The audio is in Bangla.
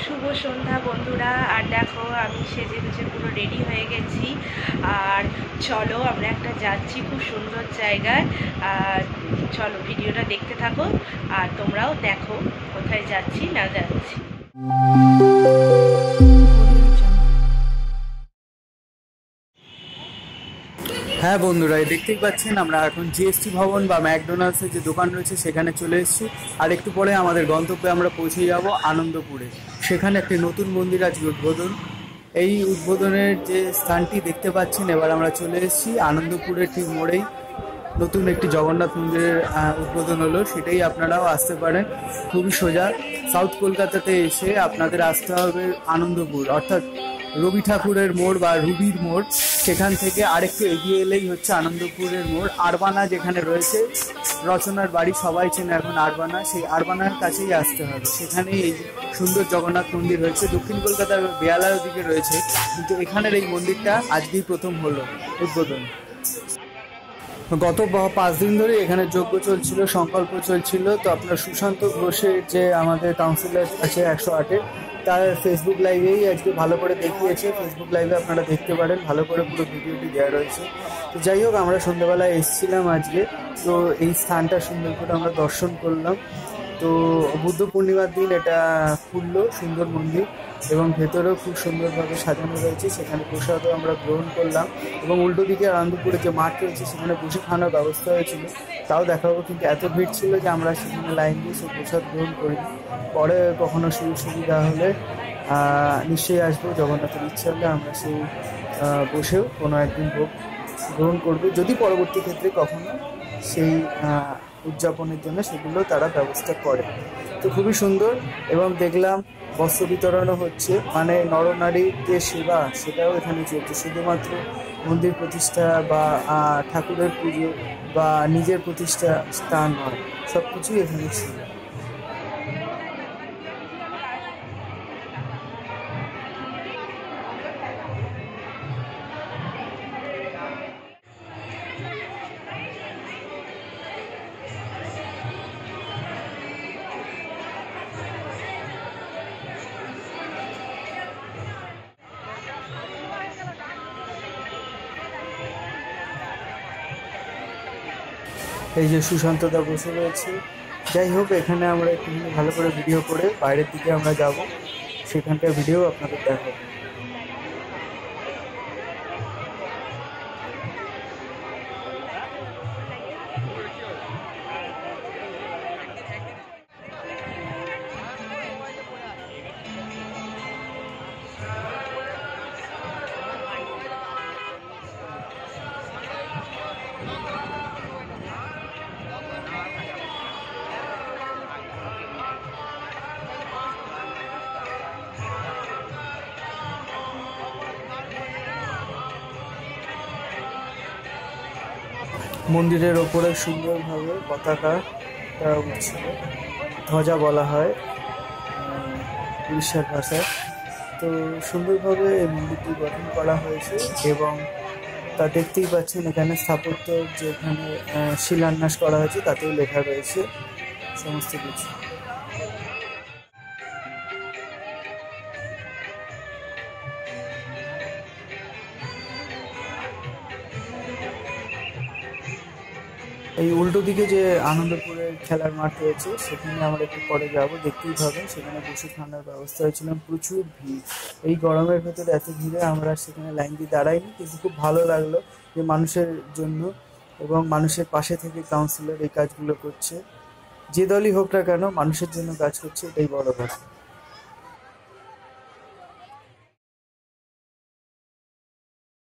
শুভ সন্ধ্যা বন্ধুরা। আর দেখো আমি সেজে গুজে পুরো রেডি হয়ে গেছি। আর চলো আমরা একটা যাচ্ছি খুব সুন্দর জায়গায়। আর চলো ভিডিওটা দেখতে থাকো আর তোমরাও দেখো কোথায় যাচ্ছি না যাচ্ছি। হ্যাঁ বন্ধুরা, এই দেখতেই পাচ্ছেন আমরা এখন জিএসটি ভবন বা ম্যাকডোনাল্ডসের যে দোকান রয়েছে সেখানে চলে এসেছি। আর একটু পরে আমাদের গন্তব্যে আমরা পৌঁছে যাব আনন্দপুরে। সেখানে একটি নতুন মন্দির আজকে উদ্বোধন। এই উদ্বোধনের যে স্থানটি দেখতে পাচ্ছেন, এবার আমরা চলে এসেছি আনন্দপুরের ঠিক মোড়েই নতুন একটি জগন্নাথ মন্দিরের উদ্বোধন হলো। সেটাই আপনারাও আসতে পারেন। খুবই সোজা সাউথ কলকাতাতে এসে আপনাদের আসতে হবে আনন্দপুর, অর্থাৎ রবি ঠাকুরের মোড় বা রুবির মোড়। সেখান থেকে আরেকটু এগিয়ে এলেই হচ্ছে আনন্দপুরের মোড়। আরবানা যেখানে রয়েছে, রচনার বাড়ি সবাই চেনে এখন আরবানা, সেই আরবানার কাছেই আসতে হবে। সেখানেই এই সুন্দর জগন্নাথ মন্দির রয়েছে। দক্ষিণ কলকাতার বেহালার দিকে রয়েছে, কিন্তু এখানের এই মন্দিরটা আজকেই প্রথম হলো উদ্বোধন। গত 5 দিন ধরে এখানে যজ্ঞ চলছিল, সংকল্প চলছিল। তো আপনার সুশান্ত ঘোষের যে আমাদের কাউন্সিলর আছে 108-এ, তার ফেসবুক লাইভেই আজকে ভালো করে দেখিয়েছে। ফেসবুক লাইভে আপনারা দেখতে পারেন, ভালো করে পুরো ভিডিওটি দেওয়া রয়েছে। তো যাই হোক, আমরা সন্ধ্যাবেলায় এসেছিলাম আজকে। তো এই স্থানটা সুন্দর করে আমরা দর্শন করলাম। তো বুদ্ধ পূর্ণিমার দিন এটা খুললো সুন্দর মন্দির, এবং ভেতরেও খুব সুন্দরভাবে সাজানো রয়েছে। সেখানে প্রসাদও আমরা গ্রহণ করলাম, এবং উল্টো দিকে আনন্দপুরে যে মাঠ রয়েছে সেখানে বসে খাওয়ানোর ব্যবস্থা হয়েছিল। তাও দেখাবো, কিন্তু এত ভিড় ছিল যে আমরা সেখানে লাইন দিয়ে সে প্রসাদ গ্রহণ করিনি। পরে কখনো সুযোগ সুবিধা হলে নিশ্চয়ই আসবো। জগন্নাথের ইচ্ছা হলে আমরা সেই বসেও কোনো একদিন ভোগ গ্রহণ করবো, যদি পরবর্তী ক্ষেত্রে কখনো সেই উদযাপনের জন্য সেগুলো তারা ব্যবস্থা করে। তো খুবই সুন্দর। এবং দেখলাম বস্ত্র বিতরণও হচ্ছে, মানে নরনারীর যে সেবা সেটাও এখানে চলছে। শুধুমাত্র মন্দির প্রতিষ্ঠা বা ঠাকুরের পুজো বা নিজের প্রতিষ্ঠা তা নয়, সব কিছুই এখানে ছিল। এই যে সুশান্তদা বসে রয়েছে। যাই হোক, এখানে আমরা একটু ভালো করে ভিডিও করে বাইরের দিকে আমরা যাব, সেখানকার ভিডিও আপনাদের দেখাবো। মন্দিরের ওপরে সুন্দরভাবে পতাকা উঠছিল, ধ্বজা বলা হয় উড়িষ্যার ভাষায়। তো সুন্দরভাবে এই মন্দিরটি গঠন করা হয়েছে, এবং তা দেখতেই পাচ্ছেন এখানে স্থাপত্য যেখানে শিলান্যাস করা হয়েছে তাতেও লেখা রয়েছে সমস্ত কিছু। এই উল্টো দিকে যে আনন্দপুরের খেলার মাঠ রয়েছে সেখানে আমরা একটু পরে যাবো, দেখতেই পাবেন। সেখানে বসে খাওয়ানোর ব্যবস্থা হয়েছিলাম। প্রচুর ভিড়, এই গরমের ভেতরে এত ভিড়ে আমরা সেখানে লাইন দিয়ে দাঁড়াইনি, কিন্তু খুব ভালো লাগলো যে মানুষের জন্য এবং মানুষের পাশে থেকে কাউন্সিলর এই কাজগুলো করছে। যে দলই হোক না কেন, মানুষের জন্য কাজ করছে, এটাই বড় কথা।